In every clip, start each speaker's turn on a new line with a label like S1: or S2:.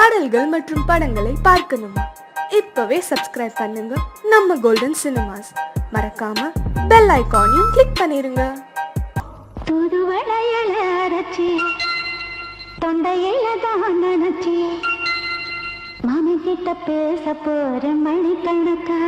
S1: பாடல்கள் மற்றும் படங்களை பார்க்கணுமா? இப்பவே சப்ஸ்கிரைப் பண்ணுங்க நம்ம கோல்டன் சினிமாஸ். மறக்காம பெல் ஐகானையும் கிளிக் பண்ணிருங்க.
S2: தூதுவளையல அரைச்சி தொண்டையில தான் நினைச்சி மாமன் கிட்ட பேச போற மணிக்கணக்கா.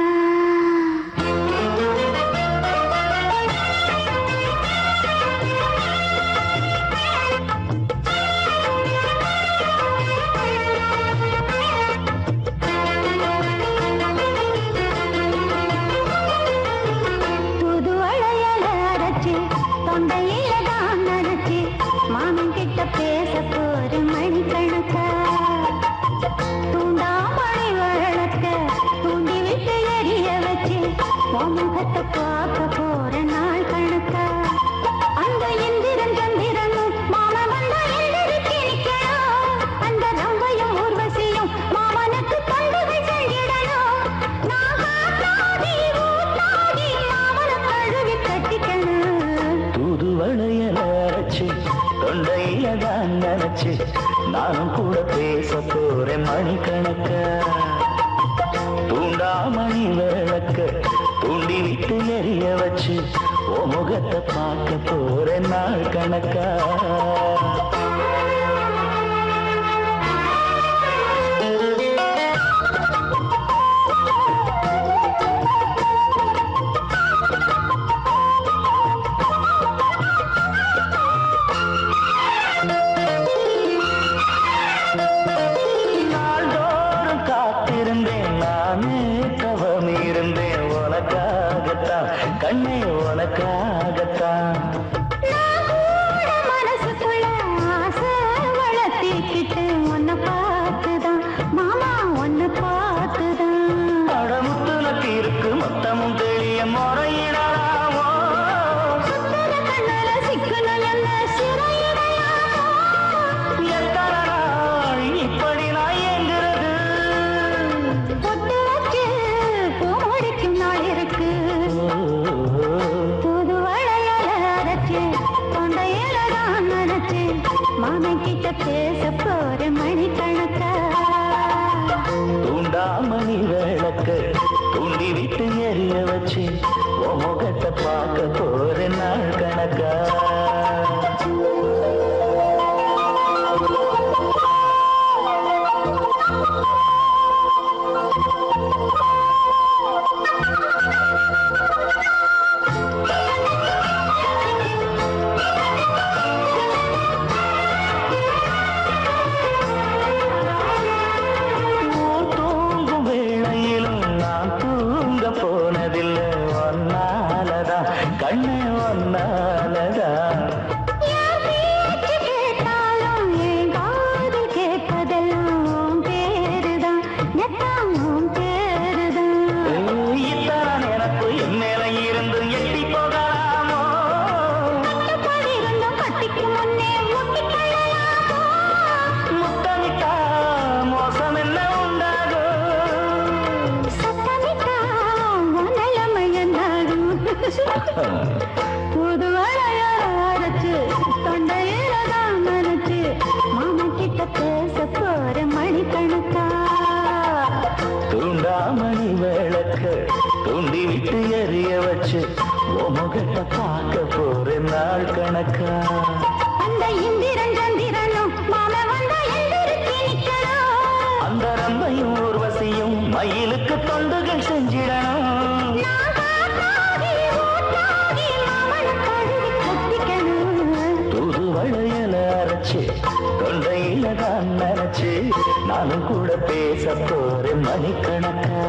S2: தொண்டையில தான் நினைச்சி மாமன் கிட்ட பேச போற மணிக்கணக்கா. தூண்டாமணி வழக்க தூண்டி விட்டு எரிய வச்சு முகத்தை பார்க்க போற நாள் கணக்கா. அந்த இந்திரன் சந்திரனும் மாமா வந்தா எந்திரிச்சு நிக்கணும். அந்த ரம்பையும் ஊர்வசியும் மாமனுக்கு தொண்டுகள் செஞ்சிடணும். நான் காத்தாடி ஊத்தாடி மாமனை கழுவி கட்டிக்கணும்.
S3: தூதுவளையல அரைச்சி தொண்டையில தான் நினைச்சு நானும் கூட பேச போறேன் மணிக்கணக்க. தூண்டாமணி விளக்க தூண்டி விட்டு எரிய வச்சு ஓ முகத்தை பார்க்க போறேன் நாள் கணக்கா. கண்ணே உனக்காகத்தான்
S2: மனசுக்குள்ள ஆசை வளர்த்திக்கிட்டு உன்னை பார்த்துதான் மாமா உன்னை பார்த்துதான்.
S3: அடமுத்துனக்கு இருக்கு மொத்தமும் தெளிய முறையிடலாமோ.
S2: சுத்தர கண்ணால சிக்கணும் என்ன சிறையிடையாமோ.
S3: எத்தனை நாள் இப்படி நான் எங்கிறது?
S2: பொட்டு வச்சு பூ முடிக்கும் நாள் இருக்கு. மாமன் கிட்ட பேச போற மணிக்கணக்கா.
S3: தூண்டாமணி விளக்க தூண்டி விட்டு எரிய வச்சு ஓ முகத்தை பார்க்க போற நாள் கணக்கா. கண்ணே ஒன்னாலதா
S2: கேட்டாலும் என் காதில் கேட்பதெல்லாம் பேருதான் நெத்தாமும் பேருதான்.
S3: இத்தான் எனக்கு என் மேல இருந்து எட்டி போகலாமோ.
S2: இருந்தும் கட்டிக்கு முன்னே முட்டிக்கொள்ளலாமோ.
S3: முத்தமிட்டா மோசம் என்ன உண்டாகும்.
S2: சத்தமிட்டா நிலைமையன்னாகும். புதுவளைய அரைச்சு தொண்டையில தான் நினைச்சு மாமன் கிட்ட பேச போற மணிக்கணக்கா.
S3: தூண்டாமணி விளக்க தூண்டி விட்டு எரிய வச்சு ஓ முகத்தை பார்க்க போற நாள் கணக்கா.
S2: அந்த இந்திரன் சந்திரனும் மாமா வந்தா எந்திரிச்சு நிக்கணும்.
S3: அந்த ரம்பையும் ஊர்வசியும் மயிலுக்கு தொண்டுகள் செஞ்சிடணும். தூதுவளையல அரைச்சு தொண்டையில தான் நினைச்சு நானும் கூட பேச போறேன் மணிக்கணக்கா.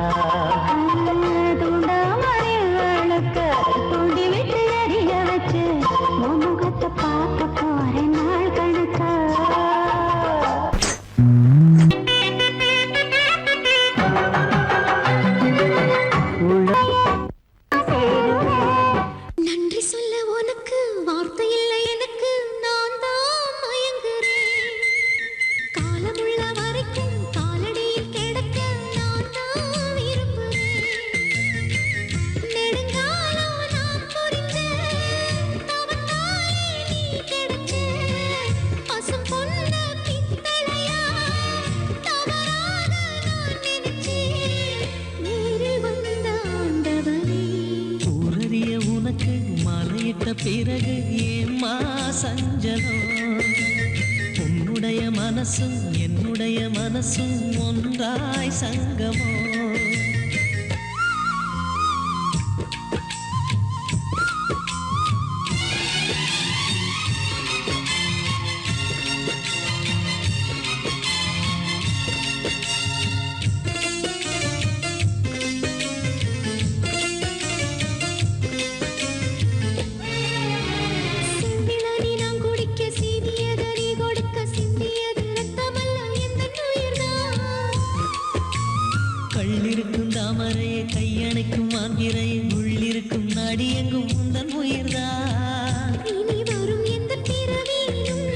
S2: தூண்டாமணி விளக்க தூண்டி விட்டு எரிய வச்சு முகத்தை பார்க்க போறேன் நாள் கணக்கா.
S4: நன்றி சொல்ல உனக்கு வார்த்தை இல்லை எனக்கு, நான் தான் மயங்குறேன். காலமுள்ள வரைக்கும் காலடியில் கிடக்க நான் தான் விரும்புகிறேன்.
S5: பிறகு ஏம்மா சஞ்சலம்? உன்னுடைய மனசும் என்னுடைய மனசும் ஒன்றாய் சங்கமோ?
S4: செந்திலனி நான் குடிக்க சீனியதனி கொடுக்க சிந்தியது ரத்தமல்ல எந்தன் உயிர்தான்.
S5: கள்ளிருக்கும் தாமரையை கையணைக்கும் மாந்திரையை உள்ளிருக்கும் நாடியெங்கும் உந்தன் உயிர்தான்.
S4: இனி வரும் எந்த பிறவியிலும்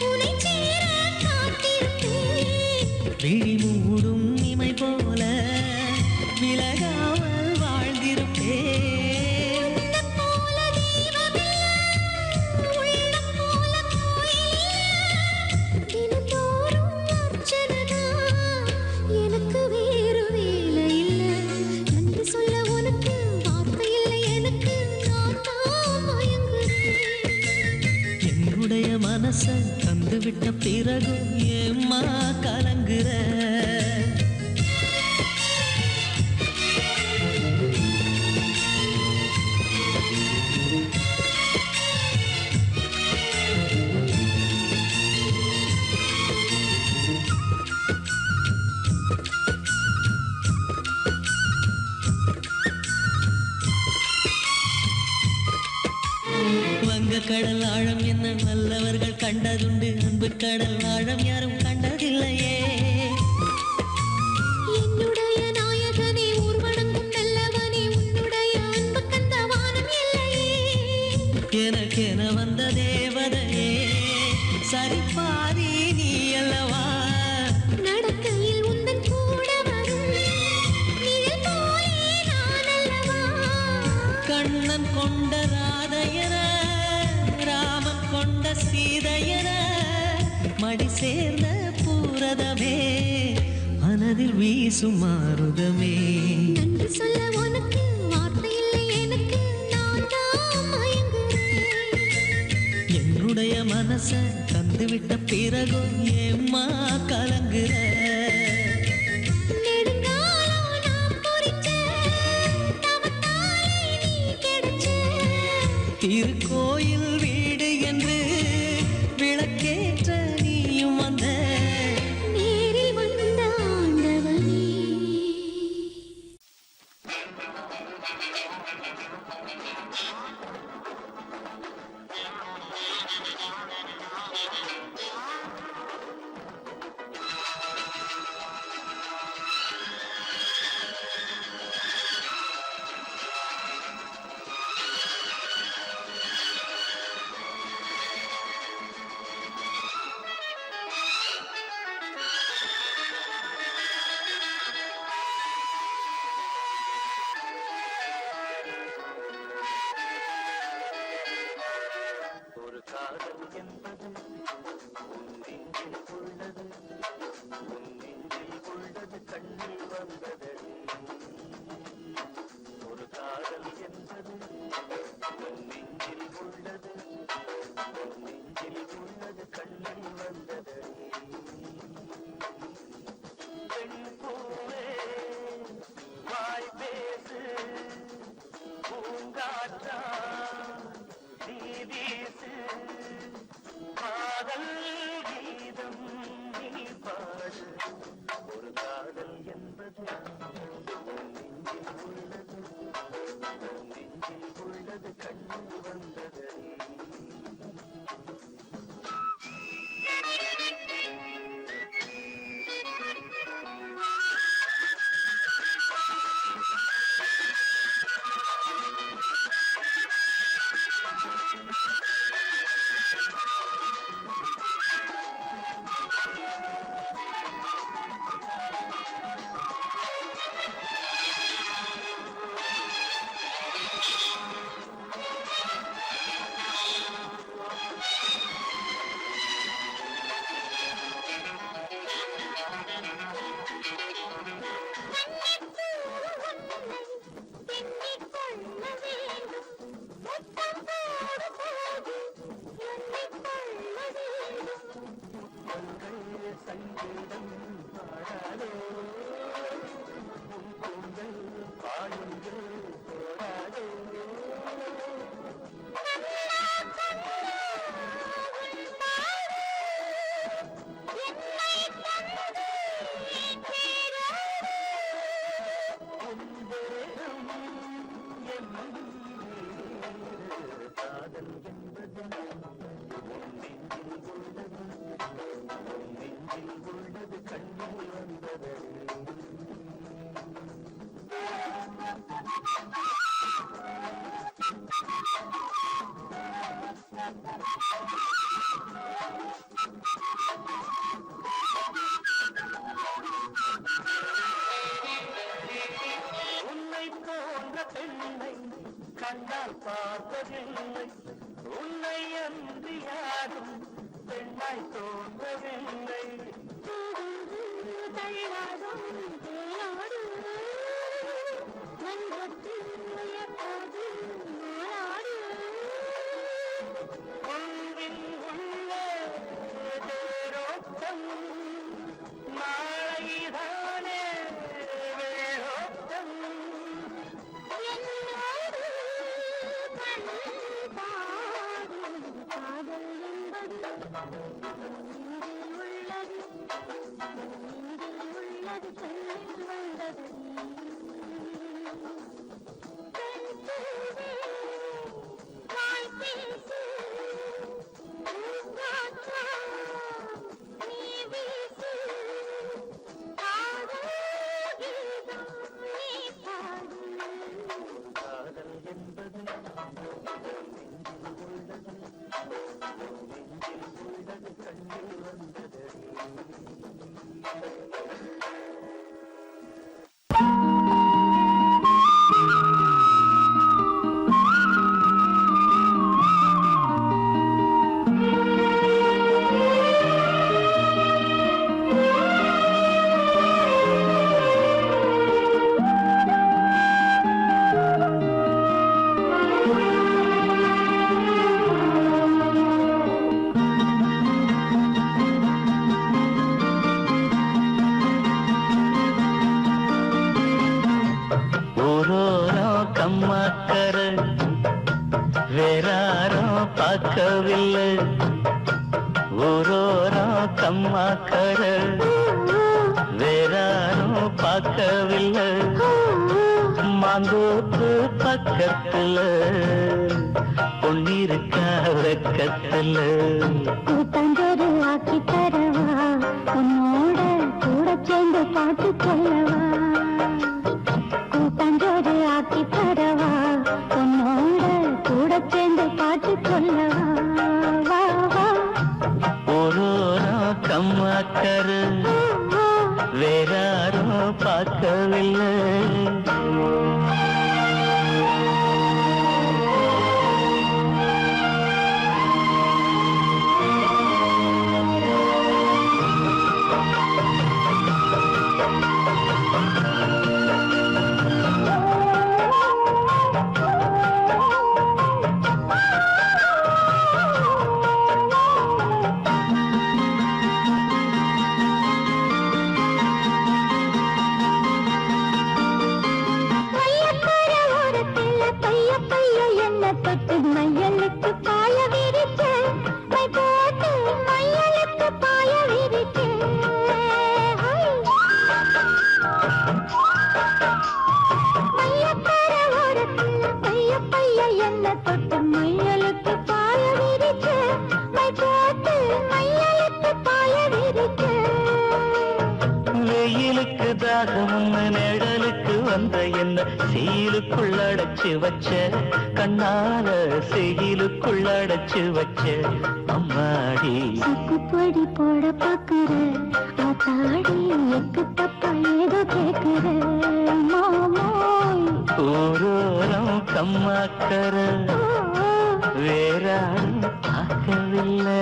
S4: உன்னை சேர காத்திருப்பேன்.
S5: விழி மூடும் இமை போல விலகாமல் வாழ்ந்திருப்பேன்.
S4: உன்னைப் போல தெய்வமில்லை, உள்ளம் போல கோயிலில்லை. தினந்தோறும் அர்ச்சனைதான், எனக்கு வேறு வேலை இல்லை. நன்றி சொல்ல உனக்கு வார்த்தை இல்லை எனக்கு, நான் தான் மயங்குறேன்.
S5: என்னுடைய மனச தந்துவிட்ட பிறகும் ஏம்மா கலங்குற? வங்க கடல் ஆழம் என்ன நல்லவர்கள் கண்டதுண்டு, அன்பு கடல் ஆழம் யாரும் கண்டதில்லையே.
S4: என்னுடைய நாயகனே ஊர்வனங்கும் நல்லவனே, உன்னுடைய அன்பு கந்த வானம் இல்லையே.
S5: எனக்கென வந்த தேவதையே சரிபாதி நீ அல்லவா?
S4: நடக்கையில் உந்தன் கூட வரும் நிழல் போலே நான் அல்லவா?
S5: கண்ணன் கொண்ட ராதையர ராமன் கொண்ட சீதையர மடி சேர்ந்த பூரதமே மனதில் வீசும் மாருதமே.
S4: நன்றி சொல்ல உனக்கு வார்த்தை இல்லை எனக்கு, நான் தான் மயங்குறேன்.
S5: என்னுடைய மனச தந்துவிட்ட பிறகும் ஏம்மா கலங்குற?
S4: நெடுங்காலம் நான் பொறிச்ச தவத்தாலே நீ கிடைச்ச.
S5: திருக்கோயில் வீடு என்று விளக்கேற்ற நீயும் வந்த.
S4: நேரில் வந்த ஆண்டவனே.
S3: ஒரு காதல் என்பது உன் நெஞ்சில் உள்ளது, உன் நெஞ்சில் உள்ளது கண்ணில் வந்ததடி. ஒரு காதல் என்பது உன் நெஞ்சில் உள்ளது, உன் நெஞ்சில் உள்ளது கண்ணில் வந்ததடி. பெண் பூவே வாய் பேசு, பூங்காற்றா நீ வீசு, காதல் கீதம் நீ பாடு. ஒரு காதல் என்பது உன் நெஞ்சில் உள்ளது, உன் நெஞ்சில் உள்ளது கண்ணில் உன்னை போன்ற பெண்ணை கண்டால் பார்த்ததில்லை, உன்னை அன்றி யாரும் பெண்ணாய் தோன்றவில்லை. உன்னில் உள்ள தேரோட்டம் நாளைதானே வேரோட்டம். கம்மாக்கரை வேறாரும் பார்க்கவில்லை, ஊரோரம் கம்மாக்கரை வேறாரும் பார்க்கவில்லை. மாந்தோப்பு பக்கத்துல பொன்னிருக்கா வெக்கத்துல.
S2: கூட்டாஞ்சோறு ஆக்கி தரவா, உன்னோட கூட சேர்ந்து பாட்டு சொல்லவா. கூட்டாஞ்சோறு ஆக்கி தரவா, உன்னோட கூட சேர்ந்து பாட்டு சொல்லவா. வா வா
S3: ஊரோரம் கம்மாக்கரை வேறாரும் பார்க்கவில்லை.
S2: மையலுக்கு பாய விரிச்சு மை போட்டு மையலுக்கு பாய விரிச்சு. மையக்கார ஓரத்துல பைய பைய என்ன தொட்டு மையலுக்கு பாய விரிச்சு மை போட்டு மையலுக்கு பாய விரிச்சு.
S3: வெயிலுக்கு தாகம் நிழலுக்கு வந்த என்ன சீலுக்குள் அடைச்சு வச்ச, கண்ணால செய்யிலுக்குள் அடைச்சு வச்ச அம்மாடி.
S2: சுக்குப்பொடி போட பாக்குற ஆத்தாடி, எக்கு தப்பா ஏதோ கேக்குற மாமோய்.
S3: ஊரோரம் கம்மாக்கரை வேறாரும் பார்க்கவில்லை.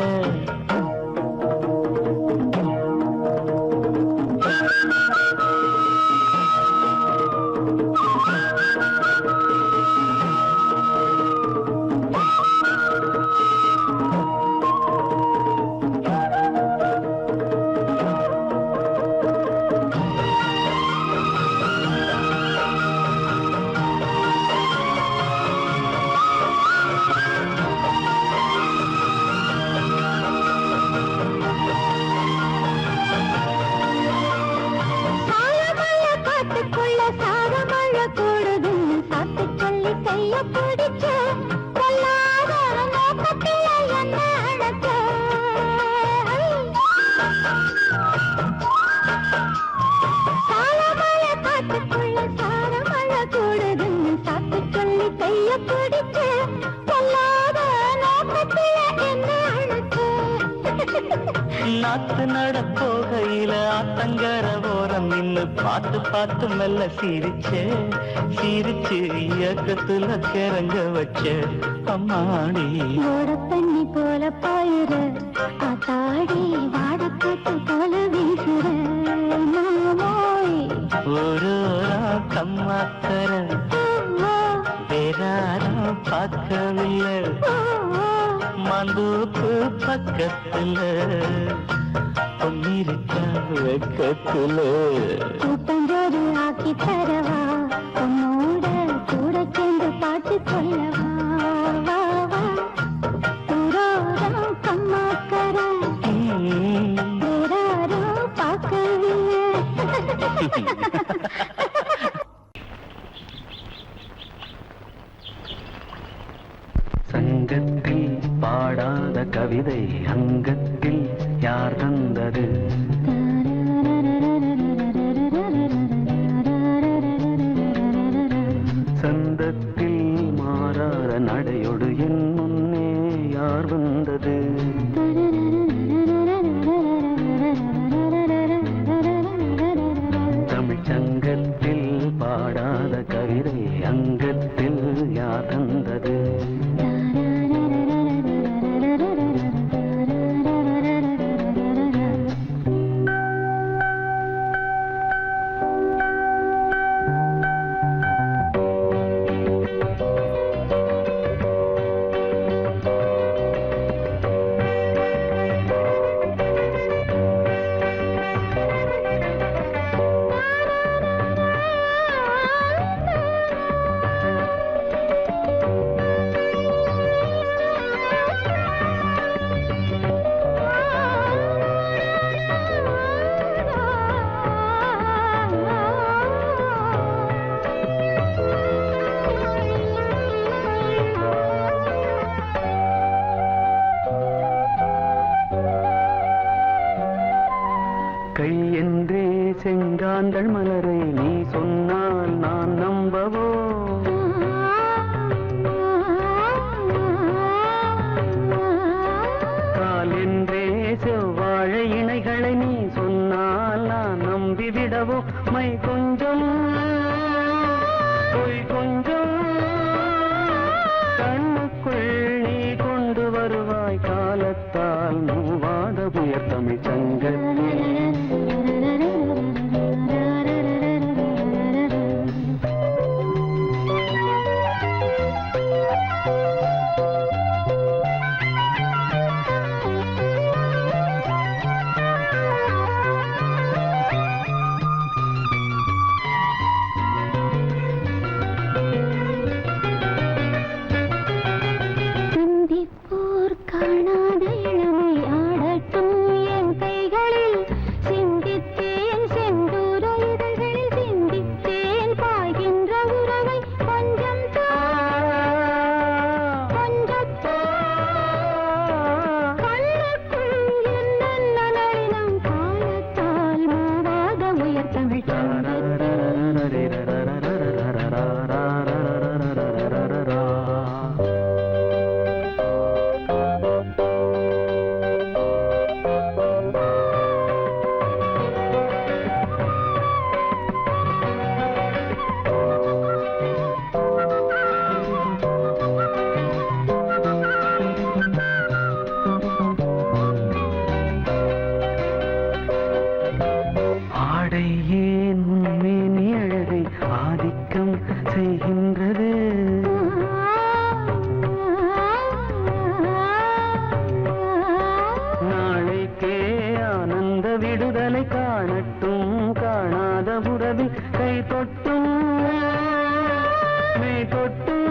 S3: ஆத்து நடப்போகையில ஆத்தங்கர ஓரம் நின்னு பார்த்து பார்த்து மெல்ல சிரிச்சு இயக்கத்துல கிறங்க வச்ச அம்மாடி
S2: தண்ணி போல பாயிர ஆத்தாடி வாடக்கத்து போல வீசுற மாமோய்
S3: ஒரு கம்மாக்கர வேறாரும் பார்க்கவில்லை மந்தூப்பு பக்கத்துல பொன்னிருக்கா வெக்கத்துல
S2: கூட்டஞ்சோறு ஆக்கி தரவா உன்னோட கூட சேர்ந்து பாட்டு சொல்லவா வா வா ஊரோரம் கம்மாக்கர வேறாரும் பார்க்கவில்லை
S3: சங்கத்தில் பாடாத கவிதை அங்கத்தில் யார் தந்தது சந்தத்தில் மாறாத நடையொடு என் முன்னே யார் வந்தது தமிழ் சங்கத்தில் பாடாத கவிதை அங்கத்தில் யார் தந்தது கை என்றே செங்காந்தள் மலரை நீ சொன்னால் நான் நம்பவோ கால் என்றே செவ்வாழை இணைகளை நீ சொன்னால் நான் நம்பிவிடவோ மை கொஞ்சம் பொய் கொஞ்சம் கண்ணுக்குள் நீ கொண்டு வருவாய் காலத்தால் மூவாத புயர் தமிழ் சங்கத்தில்
S2: சந்திப்போர் காணாத இளமை ஆடட்டும் என் கைகளில் சிந்தித்தேன் செந்தூர இதழ்களில் சிந்தித்தேன் பாய்கின்ற உறவை கொஞ்சம் கொஞ்சம் கண்ணுக்குள் என்ன நளினம் காலத்தால் மூவாத உயர் தமிழ்
S3: ஆடை ஏன் உண்மையினி அழகை ஆதிக்கம் செய்கின்றது நாளைக்கே ஆனந்த விடுதலை காணட்டும் காணாத உறவில் கை தொட்டும் மெய் தொட்டும்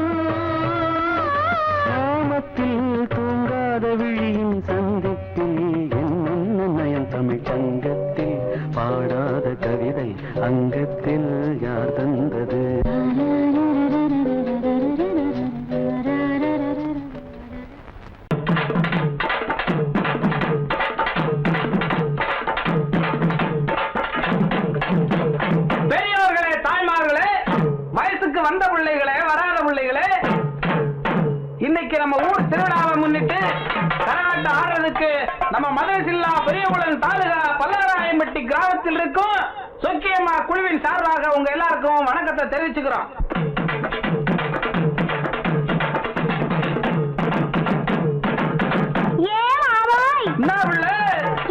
S3: கிராமத்தில் தூங்காத விழியின் சந்திப்பில் என்ன நயம் தமிழ் சங்கத்தில் பாடாத கவிதை அங்கத்தில் யார் தந்தது
S6: பெரியோர்களே, தாய்மார்களே, வயசுக்கு வந்த பிள்ளைகளே, வராத பிள்ளைகளே, இன்னைக்கு நம்ம ஊர் திருவிழாவை முன்னிட்டு கரகாட்டம் ஆடுறதுக்கு நம்ம மதுரை ஜில்லா பெரியகுளம் தாலுகா பல்லவராயம்பட்டி கிராமத்தில் இருக்கும் சொக்கியம்மா குழுவின் சார்பாக உங்க எல்லாருக்கும் வணக்கத்தை தெரிவிச்சுக்கிறோம்.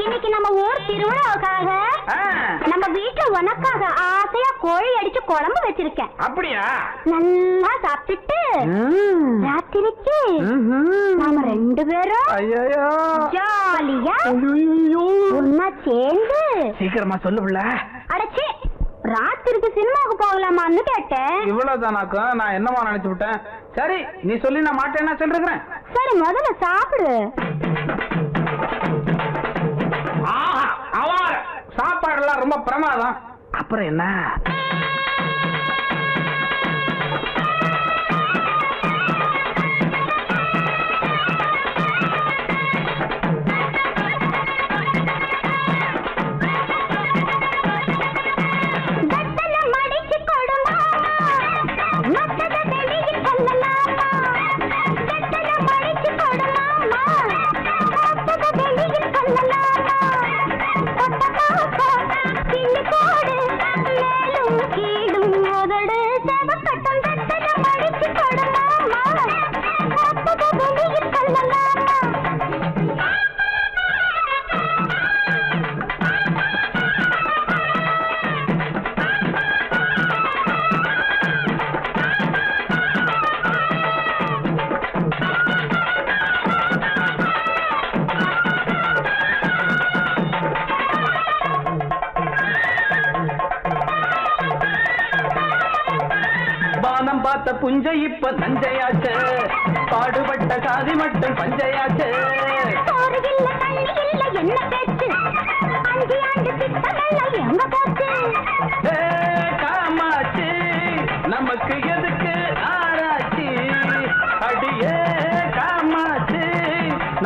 S2: இன்னைக்கு நம்ம ஊர் திருவிழாவுக்காக நம்ம வீட்டுல உனக்காக ஆசையா கோழி அடிச்சு குழம்பு வச்சிருக்கேன்.
S6: அப்படியா?
S2: நல்லா சாப்பிட்டுட்டு ராத்திரிக்கு நாம 2 பேரும் ஜாலியா ஒன்னா சேர்ந்து
S6: சீக்கிரமா சொல்லுல.
S2: அடச்சி ராத்திரிக்கு சினிமாவுக்கு போகலாமான்னு கேட்டேன்.
S6: இவ்வளவுதானாக்கா? நான் என்னமா நினைச்சு விட்டேன். சரி நீ சொல்லி நான் மாட்டேன்னா சொல்றேன்.
S2: சரி முதல்ல சாப்பிடு.
S6: சாப்பாடுலாம் ரொம்ப பிரமாதம். அப்புறம் என்ன? பார்த்த புஞ்சை இப்ப நஞ்சையாச்சு, பாடுபட்ட சாதி மட்டும் பஞ்சையாச்சு. காமாச்சு நமக்கு எதுக்கு ஆராய்ச்சி? அடியே காமாச்சு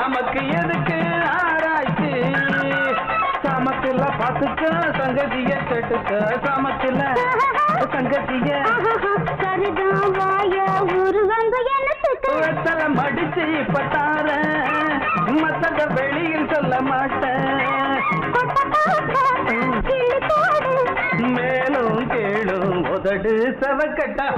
S6: நமக்கு எதுக்கு ஆராய்ச்சி? சமத்துல பாத்துக்க சங்கதிய கேட்டுக்க, சமத்துல சங்கதிய மடிச்சு பட்டார மத்தத வெளியில் சொல்ல மாட்டேன். மேலும் கேளும் உதடு சவக்கட்டா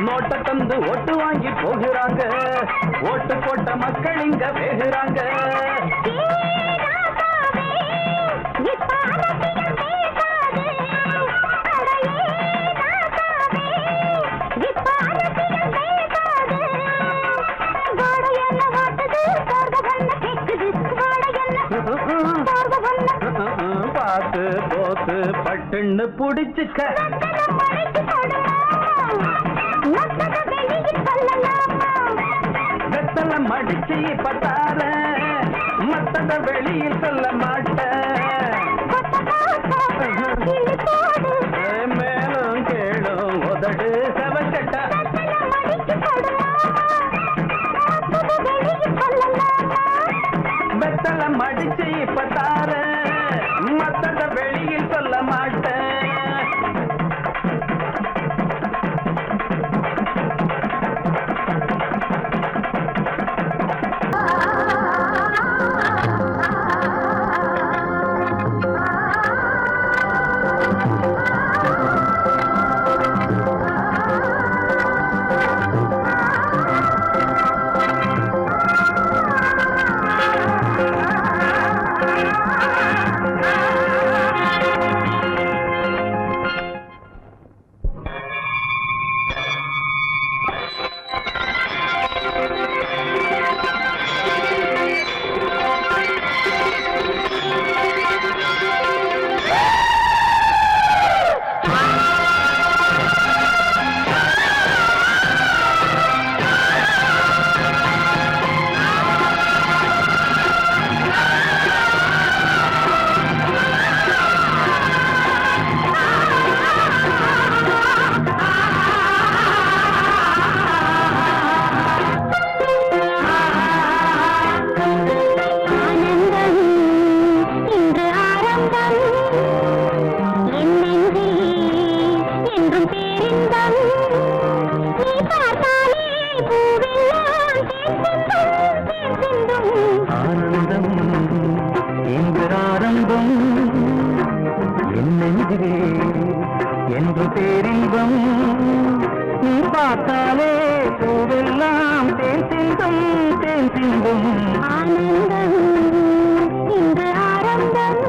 S6: நோட்ட தந்து ஓட்டு வாங்கி போகிறாங்க, ஓட்டு போட்ட மக்கள் இங்க வேகுறாங்க. பார்த்து போத்து பட்டுன்னு புடிச்சுக்க, வெத்தல மடிச்சு பட்டார மத்தத வெளியில் சொல்ல மாட்டேன். மேலும் கேளும் உதடு சவக்கட்டா வெத்தல மடிச்சு பட்டார மத்தத வெளியில் சொல்ல மாட்டேன்.
S3: என்று பேரின்பம் நீ பார்த்தாலே பூவெல்லாம் தேன் சிந்தும் தேன் சிந்தும்
S2: ஆனந்தம் இன்று ஆரம்பம்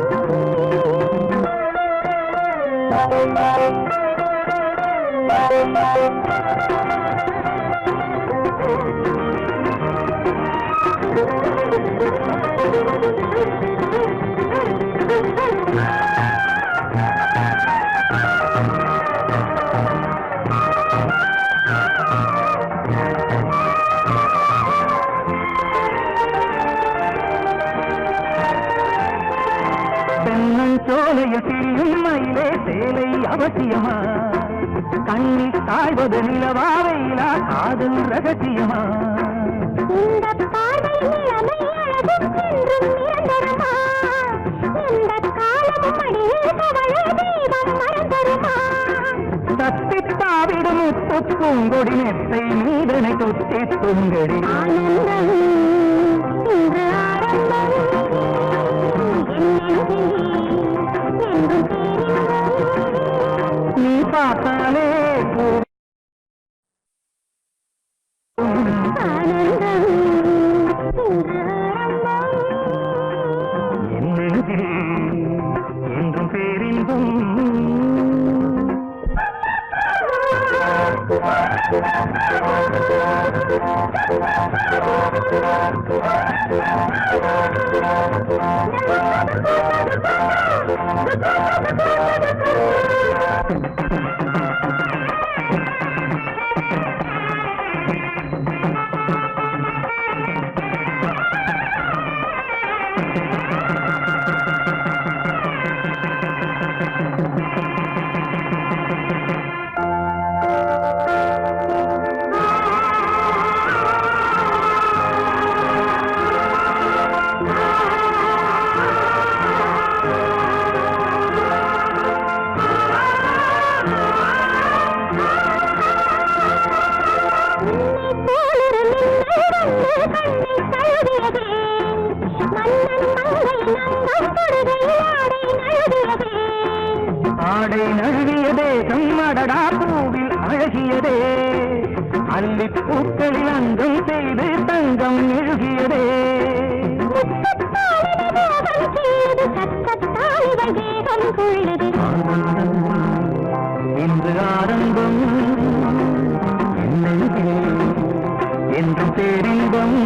S3: தென்னஞ்சோலையில் திரியும் மயிலே சேலை அவசியமா கண்ணில் காய்வது நிலவா வெயிலா காதல் ரகசியமா
S2: இந்த பார்வை நிலைமை அழகும் என்றும் நிரந்தரமா இந்த காலமும் அடியில் கவலை தெய்வம் மறந்தருமா
S3: தத்தித்தாவிடும் முத்து பூங்கொடி நெத்தை நீதனை தொத்தி துங்கடி
S2: ஆனந்தம் இன்று ஆரம்பம்
S3: நீ பார்த்தாலே
S2: ஆனந்தம் இன்று ஆரம்பம்
S3: என்னெழுதில் என்றும் பேரின்பம் ஆடை நழுவியதே கம்மடடா பூவில் அழகியதே அல்லி பூக்களில் அங்கம் செய்து தங்கம் எழுகியதே இன்று ஆரம்பம் என்றும் பேரின்பம்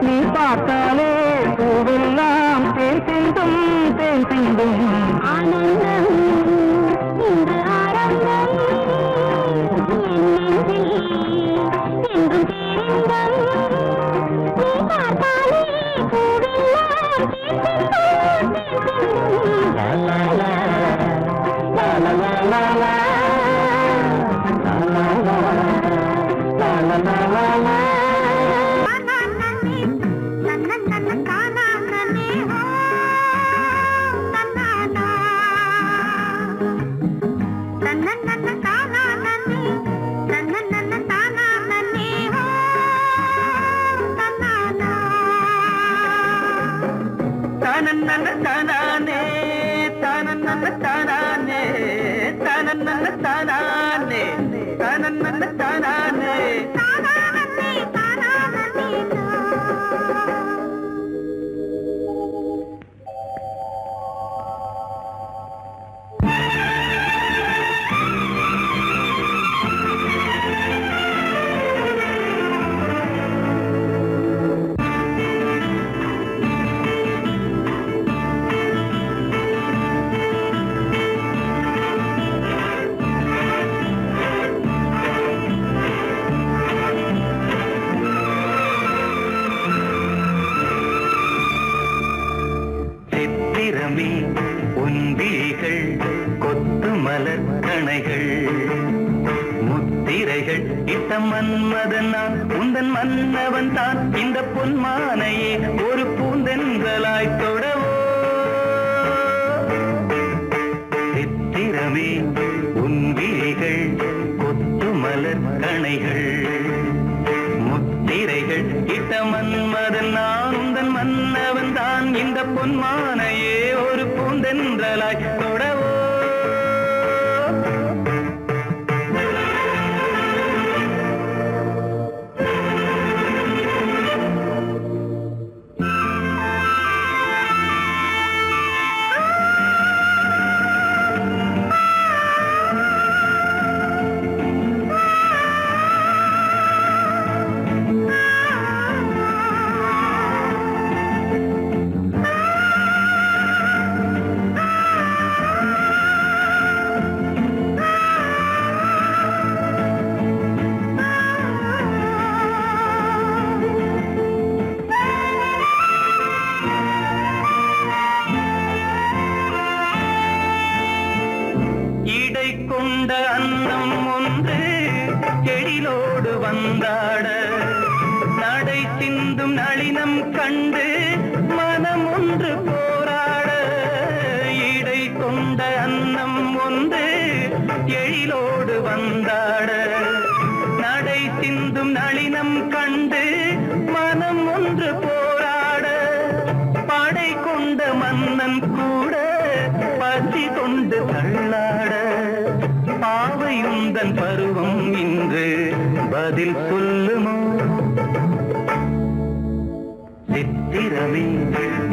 S3: நீ பார்த்தாலே பூவெல்லாம் தேன் சிந்தும் தேன் சிந்தும்
S2: ஆனந்தம் இன்று ஆரம்பம் என்றும் பேரின்பம் நீ பார்த்தாலே பூவெல்லாம் தேன் சிந்தும் தேன்
S3: சித்திரமே உந்திகள் கொத்து மலர் கணைகள் முத்திரைகள் இட்ட மன்மதன் நான் உந்தன் மன்னவன் தான் இந்த பொன்மானையே ஒரு பூந்தென்றலாய் தொடவோ சித்திரமே உந்திகள் கொத்து மலர் கணைகள் முத்திரைகள் இட்ட மன்மதன் நான் உந்தன் மன்னவன் தான் இந்த பொன்மானையே ஒரு பூந்தென்றலாய் தொடவோ இடை கொண்ட அன்னம் ஒன்று எழிலோடு வந்தாட நடை சிந்தும் நளினம் கண்டு மனம் ஒன்று போராட இடை கொண்ட அன்னம் ஒன்று எழிலோடு வந்தாட நடை சிந்தும் நளினம் கண்டு மனம் ஒன்று போராட படை கொண்ட மன்னன் கூட பசி கொண்டு தள்ளாட பாவையுந்தன் பருவம் இன்று பதில் சொல்லுமோ சித்திரமே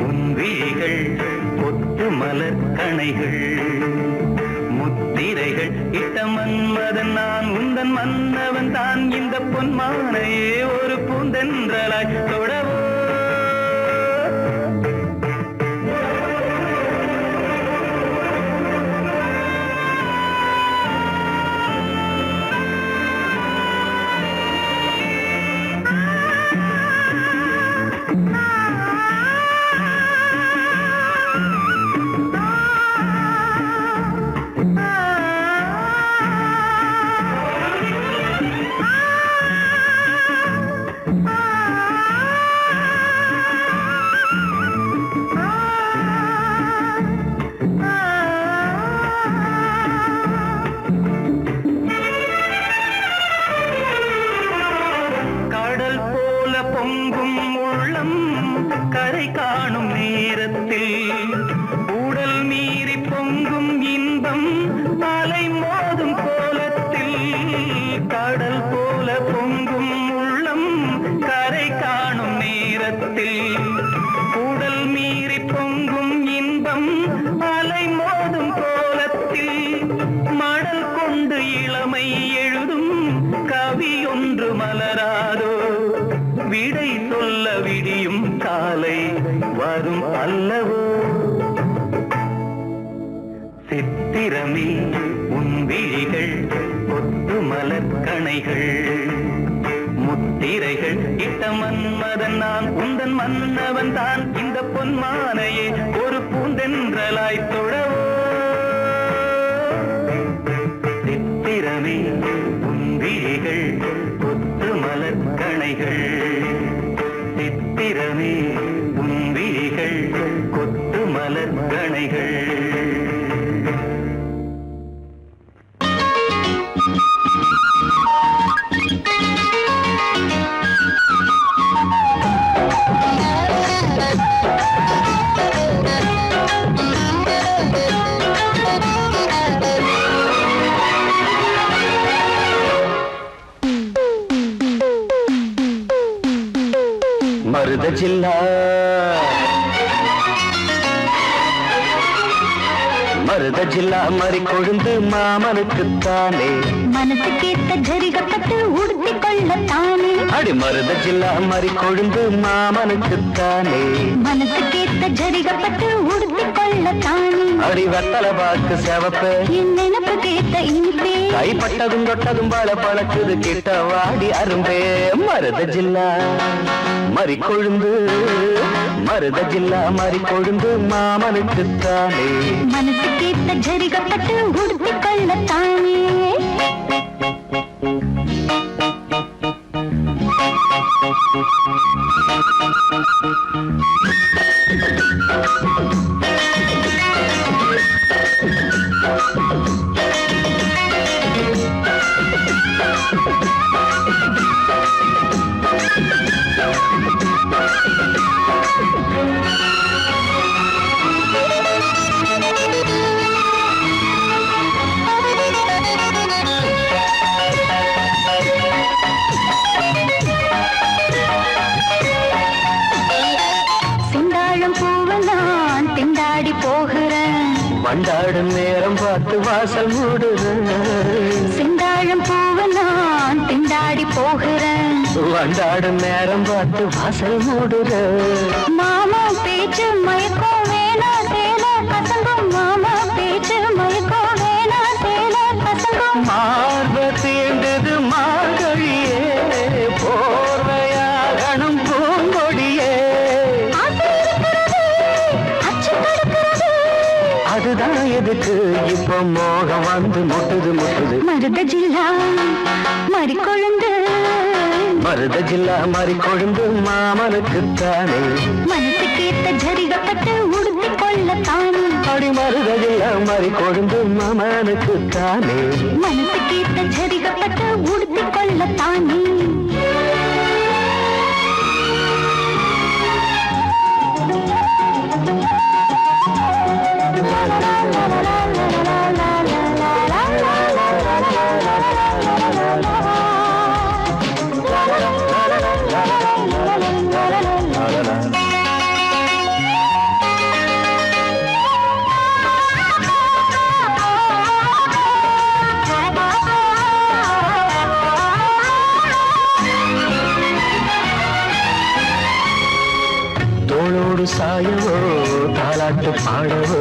S3: உன் விழிகள் கொத்து மலர் கணைகள் முத்திரைகள் இட்ட மன்மதன் நான் உந்தன் மன்னவன் தான் இந்த பொன்மானையே ஒரு பூந்தென்றலாய் தொடவோ பொங்கும் உள்ளம் கரை காணும் நேரத்தில் உடல் மீறி பொங்கும் இன்பம் அலை மோதும் கோலத்தில் கடல் போல பொங்கும் உள்ளம் கரை காணும் நேரத்தில் உடல் மீறி பொங்கும் இன்பம் அலை மோதும் கோலத்தில் மடல் கொண்டு இளமை எழுதும் கவி ஒன்று மலராதோ விடை சொல்ல விடியும் காலை வரும் அல்லவோ சித்திரமே உன் விழிகள் கொத்து மலர் கணைகள் முத்திரைகள் இட்ட மன்மதன் நான் உந்தன் மன்னவன் தான் இந்த பொன்மானையே ஒரு பூந்தென்றலாய் தொடவோ சித்திரமே உன் விழிகள் கொத்து மலர் கணைகள் சித்திரமே உன் விழிகள் கொத்து மலர் கணைகள் மருத ஜில்லா மருத ஜில்லா மறி கொழுந்து மாமனுக்குத்தானே
S2: மனசு கேட்ட ஜரிகப்பட்டு உடுத்தி கொள்ளத்தானே
S3: அடி மருத ஜில்லா மறி கொழுந்து மாமனுக்குத்தானே
S2: மனசு கேட்ட ஜரிகப்பட்டு உடுத்தி கொள்ளத்தானே
S3: அடி வத்தல பாக்கு செவப்பு
S2: என் நினப்பு கேட்ட இனிப்பே
S3: கைப்பட்டதும் தொட்டதும் பல பழக்குது கிட்ட வாடி அரும்பே மருத ஜில்லா மறி கொழுந்து மருத ஜில்லா மறி கொழுந்து மாமனுக்குத்தானே
S2: மனசு கேட்ட ஜரிகப்பட்டு உடுத்தி கொள்ளத்தானே
S3: வண்டாடும் நேரம் பார்த்து வாசல் மூடுறேன்
S2: செந்தாழம் பூவை நான் திண்டாடி போகிறேன்
S3: வண்டாடும் நேரம் பார்த்து வாசல் மூடுறேன்
S2: மாமா பேச்சு மயக்கம் வேணா தேன பசங்கும் மாமா பேச்சு மயக்கம் வேணா தேன பசங்கும்
S3: மார்ப தீண்டது மார்கழியே போர்வையாகணும் பூங்கொடியே அதுதான் எதுக்கு இப்போ மோகம் வந்து முட்டுது முட்டுது
S2: மருத ஜில்லா மறி கொழுந்து
S3: மருத ஜில்லா மாறி கொழுந்து மாமனுக்குத்தானே
S2: மனசு கேட்ட ஜரிகப்பட்டு உடுத்தி கொள்ளத்தானே
S3: அடி மருத ஜில்லா மாறி கொழுந்து மாமனுக்குத்தானே
S2: மனசு கேட்ட ஜரிகப்பட்டு உடுத்தி கொள்ளத்தானே
S3: தோளோடு சாயவோ தாலாட்டு பாடவோ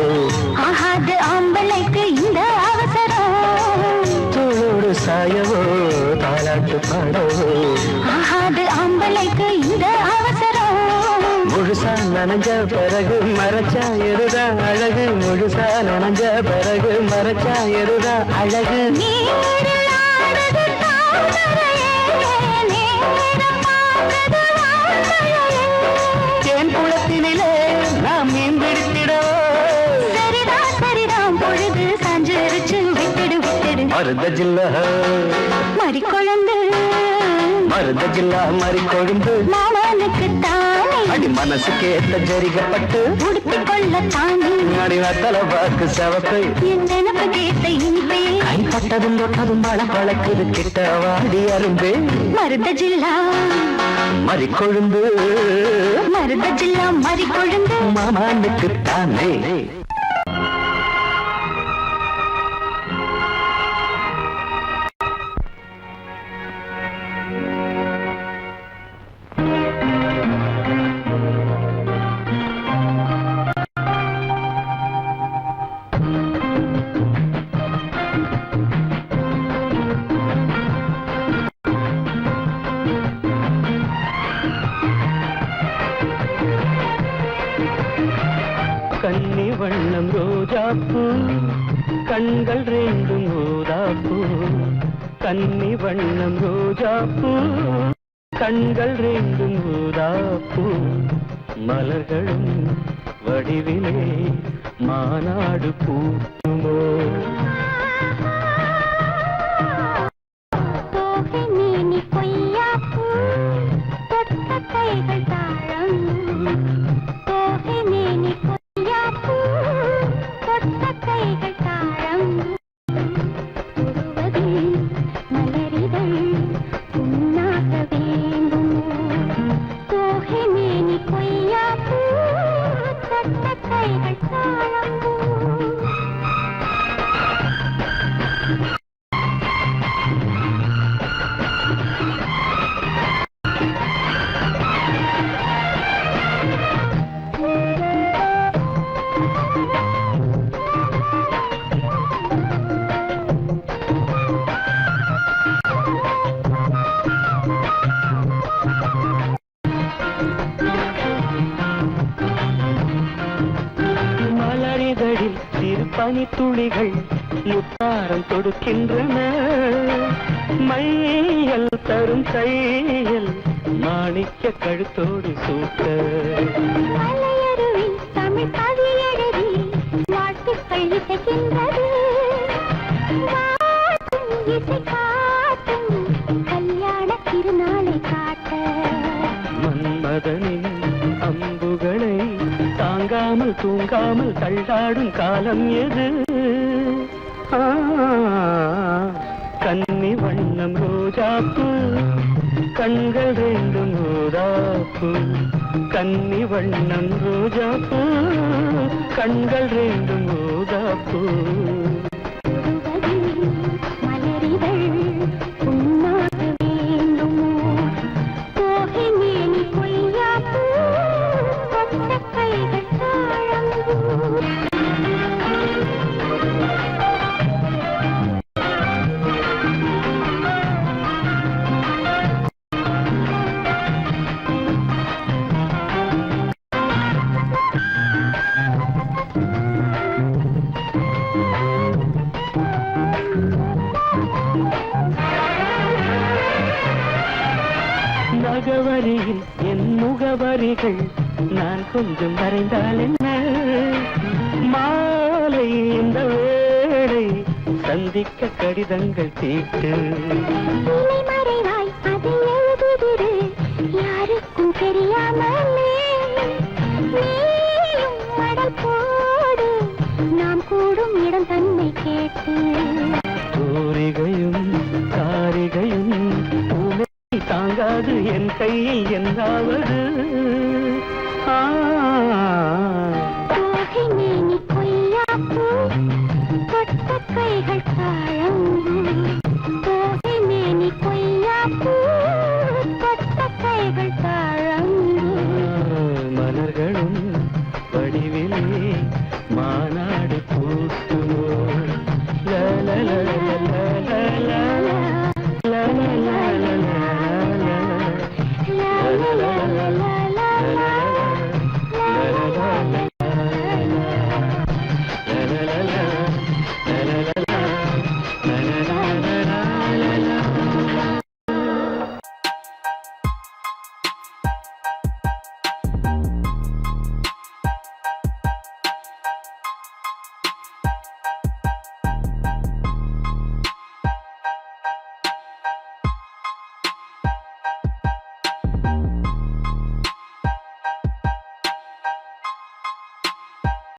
S2: ஆகாது ஆம்பளைக்கு இந்த அவசரம்
S3: தோளோடு சாயவோ தாலாட்டு பாடவோ
S2: ஆகாது ஆம்பளைக்கு இந்த அவசரம்
S3: முழுசா நனைஞ்ச பிறகு மறைச்சா எருதான் அழகு முழுசா நனைஞ்ச பிறகு மறைச்சா எருதான் அழகு
S2: நீரில் ஆடுது தாமரையே, நேரம் ஆகுது வான்மழையே.
S3: தேன் குளத்தினிலே நாம் மீன் பிடித்திடவோ
S2: சரிதான் சரிதான் பொழுது சாஞ்சிருச்சு விட்டுடு விட்டுடு
S3: மருத ஜில்லா
S2: மறி கொழுந்து
S3: மருத ஜில்லா மாறி கொழுந்து
S2: மாமனுக்கு தானே
S3: அடி மனசுக்கு ஏத்த ஜரிகப்பட்டு
S2: உடுத்தி கொள்ளத்தானே
S3: அடி வத்தல பாக்கு சவப்பை
S2: என் நினப்பு கேட்ட இனிப்பே
S3: கைப்பட்டதும் தொட்டதும் பழ பழக்குது கிட்ட வாடி அரும்பே
S2: மருத ஜில்லா
S3: மறி கொழுந்து
S2: மருத ஜில்லா மறி கொழுந்து
S3: மாமானுக்குத்தானே கன்னி வண்ணம் ரோஜாப்பூ கண்கள் ரெண்டும் ஊதாப்பூ கன்னி வண்ணம் ரோஜாப்பூ கண்கள் ரெண்டும் ஊதாப்பூ மலர்களும் வடிவிலே மாநாடு பூட்டுமோ
S2: தோகை மேனி கொய்யாப்பூ தொட்ட கைகள் தாழம் தோகை மேனி கொய்யாப்பூ தொட்ட கைகள் தாழம் தொடுவதில் மலரிதழ் உண்ணாக வேண்டும் தோகை மேனி கொய்யாப்பூ தொட்ட கைகள் தாழம்
S3: மலரிதழில் சிறு பனித்துளிகள் முத்தாரம் தொடுக்கின்றன மையல் தரும் கையல் மாணிக்க கழுத்தோடு சூட்ட
S2: மலையருவி தமிழ் கவி எழுதி வாழ்த்துக்கள் இசைக்கின்றது வாட்டும் இசை காட்டும் கல்யாண திருநாளை காட்ட
S3: மன்மதனின் அம்புகளை தாங்காமல் தூங்காமல் தள்ளாடும் காலம் எது கன்னி வண்ணம் ரோஜாப்பூ கண்கள் ரெண்டும் ஊதாப்பூ கன்னி வண்ணம் ரோஜாப்பூ கண்கள் ரெண்டும் ஊதாப்பூ
S2: தொடுவதில் மலரிதழ் உண்ணாக வேண்டுமோ தோகை மேனி கொய்யாப்பூ தொட்ட கைகள் தாழம்
S3: முகவரியில் என் முகவரிகள் நான் கொஞ்சம் வரைந்தால் என்ன மாலை இந்த வேளை சந்திக்க கடிதங்கள் தீட்டு
S2: இலை மறைவாய் அதை எழுதுதிரு யாருக்கும் தெரியாமலே நீயும் மடல் போடு நாம் கூடும் இடம் தன்னை கேட்டு
S3: தூரிகையும் காரிகையும் பூனை தாங்காது என் கையில் என்னாவது
S2: தோகை மேனி கொய்யாப்பூ தொட்ட கைகள் தாழம்